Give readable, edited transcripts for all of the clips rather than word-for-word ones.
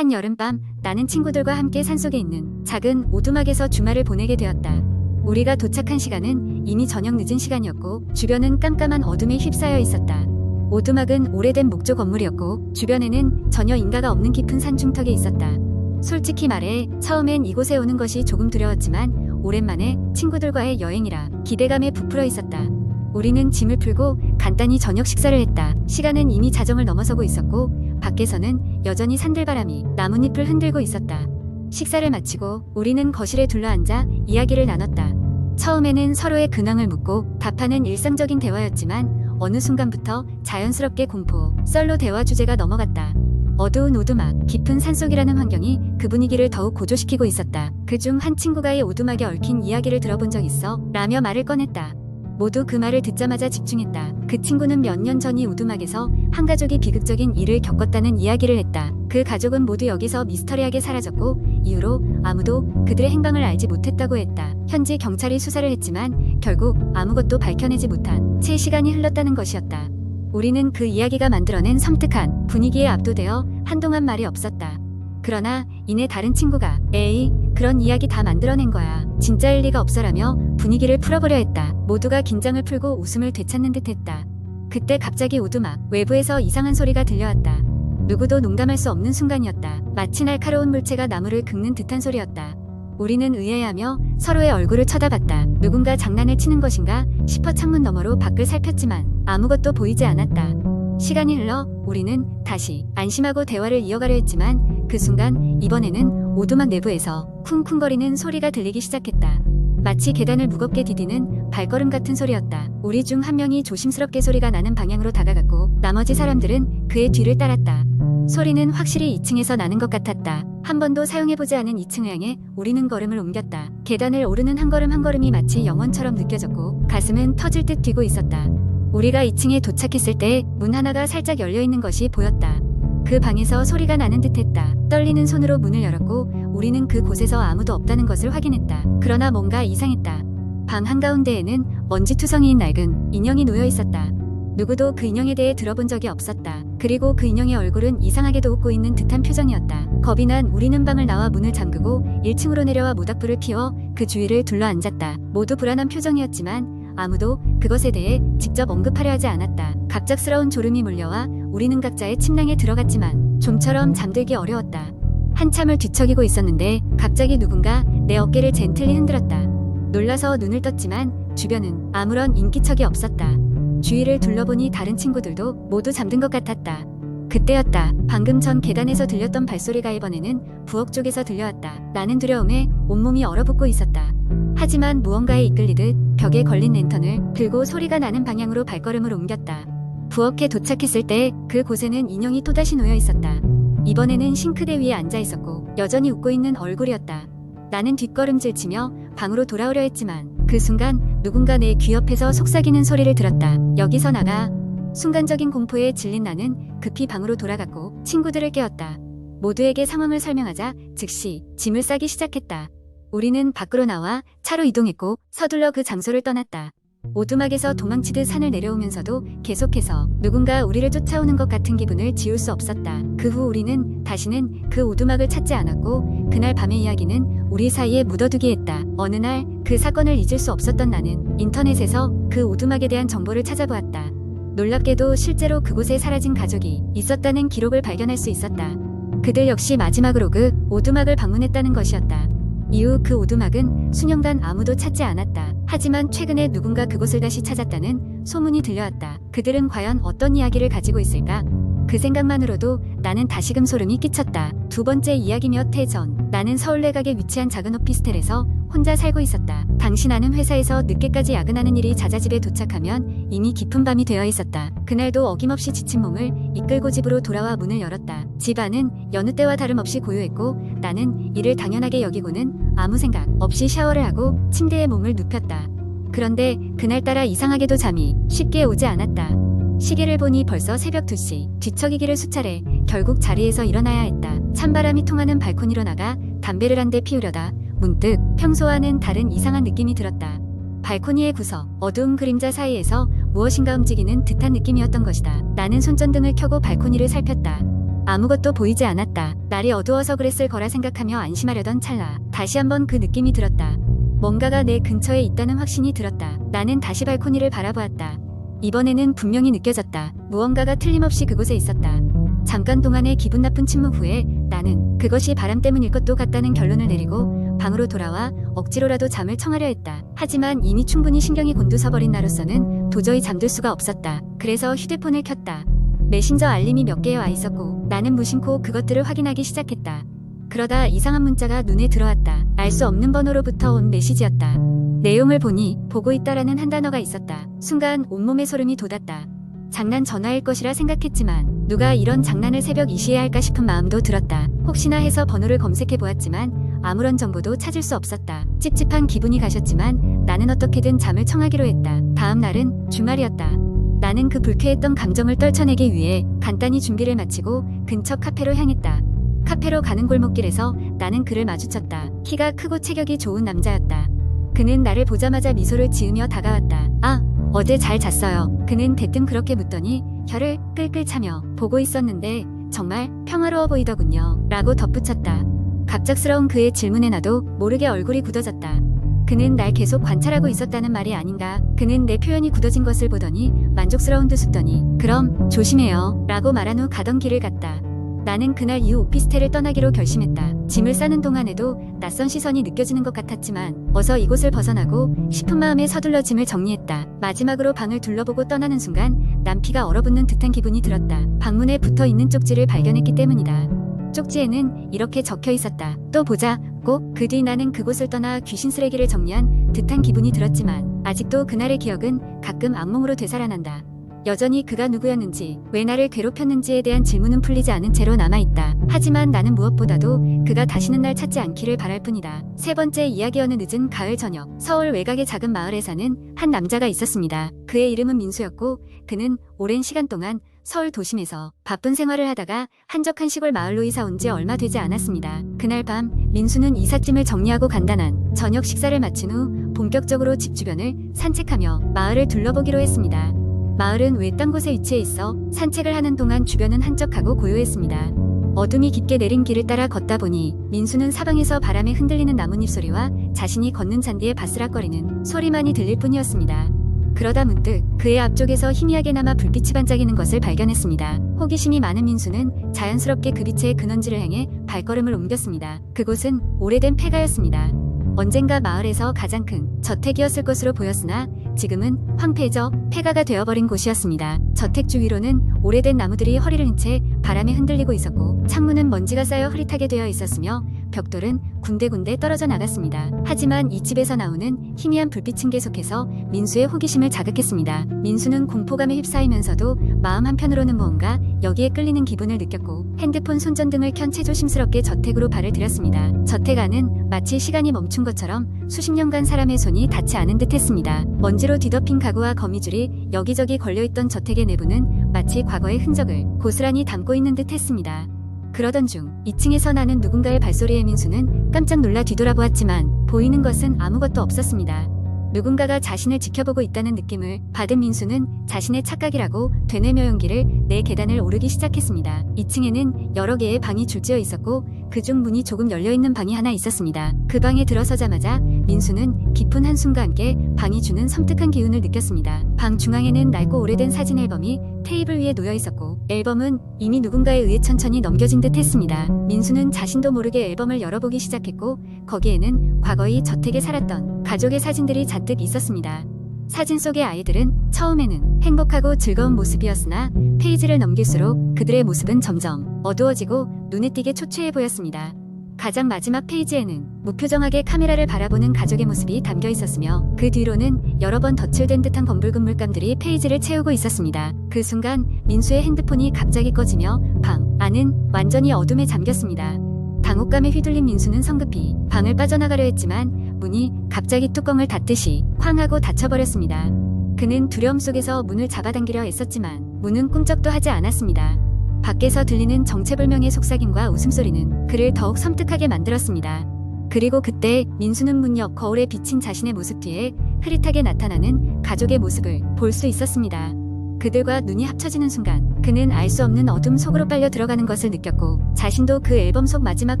한 여름밤 나는 친구들과 함께 산속에 있는 작은 오두막에서 주말을 보내게 되었다. 우리가 도착한 시간은 이미 저녁 늦은 시간이었고 주변은 깜깜한 어둠에 휩싸여 있었다. 오두막은 오래된 목조 건물이었고 주변에는 전혀 인가가 없는 깊은 산중턱에 있었다. 솔직히 말해 처음엔 이곳에 오는 것이 조금 두려웠지만 오랜만에 친구들과의 여행이라 기대감에 부풀어 있었다. 우리는 짐을 풀고 간단히 저녁 식사를 했다. 시간은 이미 자정을 넘어서고 있었고 밖에서는 여전히 산들바람이 나뭇잎을 흔들고 있었다. 식사를 마치고 우리는 거실에 둘러앉아 이야기를 나눴다. 처음에는 서로의 근황을 묻고 답하는 일상적인 대화였지만 어느 순간부터 자연스럽게 공포, 썰로 대화 주제가 넘어갔다. 어두운 오두막, 깊은 산속이라는 환경이 그 분위기를 더욱 고조시키고 있었다. 그중 한 친구가 이 오두막에 얽힌 이야기를 들어본 적 있어? 라며 말을 꺼냈다. 모두 그 말을 듣자마자 집중했다. 그 친구는 몇 년 전 이 오두막에서 한 가족이 비극적인 일을 겪었다는 이야기를 했다. 그 가족은 모두 여기서 미스터리하게 사라졌고 이후로 아무도 그들의 행방을 알지 못했다고 했다. 현지 경찰이 수사를 했지만 결국 아무것도 밝혀내지 못한 채 시간이 흘렀다는 것이었다. 우리는 그 이야기가 만들어낸 섬뜩한 분위기에 압도되어 한동안 말이 없었다. 그러나 이내 다른 친구가 에이 그런 이야기 다 만들어낸 거야. 진짜일 리가 없어라며 분위기를 풀어보려 했다. 모두가 긴장을 풀고 웃음을 되찾는 듯 했다. 그때 갑자기 오두막 외부에서 이상한 소리가 들려왔다. 누구도 농담할 수 없는 순간이었다. 마치 날카로운 물체가 나무를 긁는 듯한 소리였다. 우리는 의아해하며 서로의 얼굴을 쳐다봤다. 누군가 장난을 치는 것인가 싶어 창문 너머로 밖을 살폈지만 아무것도 보이지 않았다. 시간이 흘러 우리는 다시 안심하고 대화를 이어가려 했지만 그 순간 이번에는 오두막 내부에서 쿵쿵거리는 소리가 들리기 시작했다. 마치 계단을 무겁게 디디는 발걸음 같은 소리였다. 우리 중 한 명이 조심스럽게 소리가 나는 방향으로 다가갔고 나머지 사람들은 그의 뒤를 따랐다. 소리는 확실히 2층에서 나는 것 같았다. 한 번도 사용해보지 않은 2층을 향해 우리는 걸음을 옮겼다. 계단을 오르는 한 걸음 한 걸음이 마치 영원처럼 느껴졌고 가슴은 터질 듯 뛰고 있었다. 우리가 2층에 도착했을 때 문 하나가 살짝 열려있는 것이 보였다. 그 방에서 소리가 나는 듯했다. 떨리는 손으로 문을 열었고 우리는 그곳에서 아무도 없다는 것을 확인했다. 그러나 뭔가 이상했다. 방 한가운데에는 먼지투성이인 낡은 인형이 놓여 있었다. 누구도 그 인형에 대해 들어본 적이 없었다. 그리고 그 인형의 얼굴은 이상하게도 웃고 있는 듯한 표정이었다. 겁이 난 우리는 방을 나와 문을 잠그고 1층으로 내려와 모닥불을 피워 그 주위를 둘러앉았다. 모두 불안한 표정이었지만 아무도 그것에 대해 직접 언급하려 하지 않았다. 갑작스러운 졸음이 몰려와 우리는 각자의 침낭에 들어갔지만 좀처럼 잠들기 어려웠다. 한참을 뒤척이고 있었는데 갑자기 누군가 내 어깨를 젠틀리 흔들었다. 놀라서 눈을 떴지만 주변은 아무런 인기척이 없었다. 주위를 둘러보니 다른 친구들도 모두 잠든 것 같았다. 그때였다. 방금 전 계단에서 들렸던 발소리가 이번에는 부엌 쪽에서 들려왔다. 나는 두려움에 온몸이 얼어붙고 있었다. 하지만 무언가에 이끌리듯 벽에 걸린 랜턴을 들고 소리가 나는 방향으로 발걸음을 옮겼다. 부엌에 도착했을 때 그곳에는 인형이 또다시 놓여 있었다. 이번에는 싱크대 위에 앉아 있었고 여전히 웃고 있는 얼굴이었다. 나는 뒷걸음질 치며 방으로 돌아오려 했지만 그 순간 누군가 내 귀 옆에서 속삭이는 소리를 들었다. 여기서 나가. 순간적인 공포에 질린 나는 급히 방으로 돌아갔고 친구들을 깨웠다. 모두에게 상황을 설명하자 즉시 짐을 싸기 시작했다. 우리는 밖으로 나와 차로 이동했고 서둘러 그 장소를 떠났다. 오두막에서 도망치듯 산을 내려오면서도 계속해서 누군가 우리를 쫓아오는 것 같은 기분을 지울 수 없었다. 그 후 우리는 다시는 그 오두막을 찾지 않았고 그날 밤의 이야기는 우리 사이에 묻어두기 했다. 어느 날 그 사건을 잊을 수 없었던 나는 인터넷에서 그 오두막에 대한 정보를 찾아보았다. 놀랍게도 실제로 그곳에 사라진 가족이 있었다는 기록을 발견할 수 있었다. 그들 역시 마지막으로 그 오두막을 방문했다는 것이었다. 이후 그 오두막은 수년간 아무도 찾지 않았다. 하지만 최근에 누군가 그곳을 다시 찾았다는 소문이 들려왔다. 그들은 과연 어떤 이야기를 가지고 있을까? 그 생각만으로도 나는 다시금 소름이 끼쳤다. 두 번째 이야기 몇 해 전 나는 서울 내각에 위치한 작은 오피스텔에서 혼자 살고 있었다. 당시 나는 회사에서 늦게까지 야근하는 일이 잦아 집에 도착하면 이미 깊은 밤이 되어 있었다. 그날도 어김없이 지친 몸을 이끌고 집으로 돌아와 문을 열었다. 집 안은 여느 때와 다름없이 고요했고 나는 이를 당연하게 여기고는 아무 생각 없이 샤워를 하고 침대에 몸을 눕혔다. 그런데 그날따라 이상하게도 잠이 쉽게 오지 않았다. 시계를 보니 벌써 새벽 2시. 뒤척이기를 수차례 결국 자리에서 일어나야 했다. 찬바람이 통하는 발코니로 나가 담배를 한 대 피우려다 문득 평소와는 다른 이상한 느낌이 들었다. 발코니의 구석, 어두운 그림자 사이에서 무엇인가 움직이는 듯한 느낌이었던 것이다. 나는 손전등을 켜고 발코니를 살폈다. 아무것도 보이지 않았다. 날이 어두워서 그랬을 거라 생각하며 안심하려던 찰나 다시 한번 그 느낌이 들었다. 뭔가가 내 근처에 있다는 확신이 들었다. 나는 다시 발코니를 바라보았다. 이번에는 분명히 느껴졌다. 무언가가 틀림없이 그곳에 있었다. 잠깐 동안의 기분 나쁜 침묵 후에 나는 그것이 바람 때문일 것도 같다는 결론을 내리고 방으로 돌아와 억지로라도 잠을 청하려 했다. 하지만 이미 충분히 신경이 곤두서버린 나로서는 도저히 잠들 수가 없었다. 그래서 휴대폰을 켰다. 메신저 알림이 몇 개에 와 있었고 나는 무심코 그것들을 확인하기 시작했다. 그러다 이상한 문자가 눈에 들어왔다. 알 수 없는 번호로부터 온 메시지였다. 내용을 보니 보고 있다라는 한 단어가 있었다. 순간 온몸에 소름이 돋았다. 장난 전화일 것이라 생각했지만 누가 이런 장난을 새벽 2시에 할까 싶은 마음도 들었다. 혹시나 해서 번호를 검색해 보았지만 아무런 정보도 찾을 수 없었다. 찝찝한 기분이 가셨지만 나는 어떻게든 잠을 청하기로 했다. 다음 날은 주말이었다. 나는 그 불쾌했던 감정을 떨쳐내기 위해 간단히 준비를 마치고 근처 카페로 향했다. 카페로 가는 골목길에서 나는 그를 마주쳤다. 키가 크고 체격이 좋은 남자였다. 그는 나를 보자마자 미소를 지으며 다가왔다. 아, 어제 잘 잤어요. 그는 대뜸 그렇게 묻더니 혀를 끌끌 차며 보고 있었는데 정말 평화로워 보이더군요. 라고 덧붙였다. 갑작스러운 그의 질문에 나도 모르게 얼굴이 굳어졌다. 그는 날 계속 관찰하고 있었다는 말이 아닌가. 그는 내 표현이 굳어진 것을 보더니 만족스러운 듯 웃더니 그럼 조심해요. 라고 말한 후 가던 길을 갔다. 나는 그날 이후 오피스텔을 떠나기로 결심했다. 짐을 싸는 동안에도 낯선 시선이 느껴지는 것 같았지만 어서 이곳을 벗어나고 싶은 마음에 서둘러 짐을 정리했다. 마지막으로 방을 둘러보고 떠나는 순간 남피가 얼어붙는 듯한 기분이 들었다. 방문에 붙어있는 쪽지를 발견했기 때문이다. 쪽지에는 이렇게 적혀 있었다. 또 보자. 꼭. 그 뒤 나는 그곳을 떠나 귀신 쓰레기를 정리한 듯한 기분이 들었지만 아직도 그날의 기억은 가끔 악몽으로 되살아난다. 여전히 그가 누구였는지, 왜 나를 괴롭혔는지에 대한 질문은 풀리지 않은 채로 남아있다. 하지만 나는 무엇보다도 그가 다시는 날 찾지 않기를 바랄 뿐이다. 세 번째 이야기. 어느 늦은 가을 저녁, 서울 외곽의 작은 마을에 사는 한 남자가 있었습니다. 그의 이름은 민수였고 그는 오랜 시간 동안 서울 도심에서 바쁜 생활을 하다가 한적한 시골 마을로 이사 온 지 얼마 되지 않았습니다. 그날 밤 민수는 이삿짐을 정리하고 간단한 저녁 식사를 마친 후 본격적으로 집 주변을 산책하며 마을을 둘러보기로 했습니다. 마을은 외딴 곳에 위치해 있어 산책을 하는 동안 주변은 한적하고 고요했습니다. 어둠이 깊게 내린 길을 따라 걷다 보니 민수는 사방에서 바람에 흔들리는 나뭇잎 소리와 자신이 걷는 잔디에 바스락거리는 소리만이 들릴 뿐이었습니다. 그러다 문득 그의 앞쪽에서 희미하게나마 불빛이 반짝이는 것을 발견했습니다. 호기심이 많은 민수는 자연스럽게 그 빛의 근원지를 향해 발걸음을 옮겼습니다. 그곳은 오래된 폐가였습니다. 언젠가 마을에서 가장 큰 저택이었을 것으로 보였으나 지금은 황폐해져 폐가가 되어버린 곳이었습니다. 저택 주위로는 오래된 나무들이 허리를 힌 채 바람에 흔들리고 있었고 창문은 먼지가 쌓여 흐릿하게 되어 있었으며 벽돌은 군데군데 떨어져 나갔습니다. 하지만 이 집에서 나오는 희미한 불빛은 계속해서 민수의 호기심을 자극했습니다. 민수는 공포감에 휩싸이면서도 마음 한편으로는 무언가 여기에 끌리는 기분을 느꼈고 핸드폰 손전등을 켠 채 조심스럽게 저택으로 발을 들였습니다. 저택 안은 마치 시간이 멈춘 것처럼 수십 년간 사람의 손이 닿지 않은 듯 했습니다. 먼지로 뒤덮인 가구와 거미줄이 여기저기 걸려있던 저택의 내부는 마치 과거의 흔적을 고스란히 담고 있는 듯 했습니다. 그러던 중 2층에서 나는 누군가의 발소리에 민수는 깜짝 놀라 뒤돌아보았지만 보이는 것은 아무것도 없었습니다. 누군가가 자신을 지켜보고 있다는 느낌을 받은 민수는 자신의 착각이라고 되뇌며 용기를 내 계단을 오르기 시작했습니다. 2층에는 여러 개의 방이 줄지어 있었고 그중 문이 조금 열려있는 방이 하나 있었습니다. 그 방에 들어서자마자 민수는 깊은 한숨과 함께 방이 주는 섬뜩한 기운을 느꼈습니다. 방 중앙에는 낡고 오래된 사진 앨범이 테이블 위에 놓여 있었고 앨범은 이미 누군가에 의해 천천히 넘겨진 듯 했습니다. 민수는 자신도 모르게 앨범을 열어보기 시작했고 거기에는 과거의 저택에 살았던 가족의 사진들이 잔뜩 있었습니다. 사진 속의 아이들은 처음에는 행복하고 즐거운 모습이었으나 페이지를 넘길수록 그들의 모습은 점점 어두워지고 눈에 띄게 초췌해 보였습니다. 가장 마지막 페이지에는 무표정하게 카메라를 바라보는 가족의 모습이 담겨 있었으며 그 뒤로는 여러 번 덧칠된 듯한 검붉은 물감들이 페이지를 채우고 있었습니다. 그 순간 민수의 핸드폰이 갑자기 꺼지며 방 안은 완전히 어둠에 잠겼습니다. 당혹감에 휘둘린 민수는 성급히 방을 빠져나가려 했지만 문이 갑자기 뚜껑을 닫듯이 쾅 하고 닫혀버렸습니다. 그는 두려움 속에서 문을 잡아당기려 애썼지만 문은 꿈쩍도 하지 않았습니다. 밖에서 들리는 정체불명의 속삭임과 웃음소리는 그를 더욱 섬뜩하게 만들었습니다. 그리고 그때 민수는 문 옆 거울에 비친 자신의 모습 뒤에 흐릿하게 나타나는 가족의 모습을 볼 수 있었습니다. 그들과 눈이 합쳐지는 순간 그는 알 수 없는 어둠 속으로 빨려 들어가는 것을 느꼈고 자신도 그 앨범 속 마지막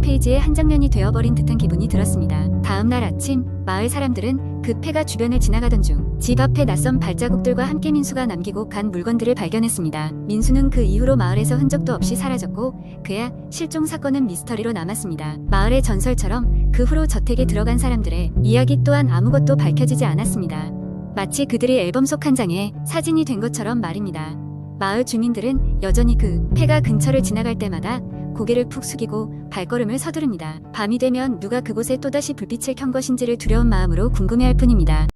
페이지의 한 장면이 되어버린 듯한 기분이 들었습니다. 다음 날 아침 마을 사람들은 그 폐가 주변을 지나가던 중 집 앞에 낯선 발자국들과 함께 민수가 남기고 간 물건들을 발견했습니다. 민수는 그 이후로 마을에서 흔적도 없이 사라졌고 그의 실종 사건은 미스터리로 남았습니다. 마을의 전설처럼 그 후로 저택에 들어간 사람들의 이야기 또한 아무것도 밝혀지지 않았습니다. 마치 그들이 앨범 속 한 장에 사진이 된 것처럼 말입니다. 마을 주민들은 여전히 그 폐가 근처를 지나갈 때마다 고개를 푹 숙이고 발걸음을 서두릅니다. 밤이 되면 누가 그곳에 또다시 불빛을 켠 것인지를 두려운 마음으로 궁금해할 뿐입니다.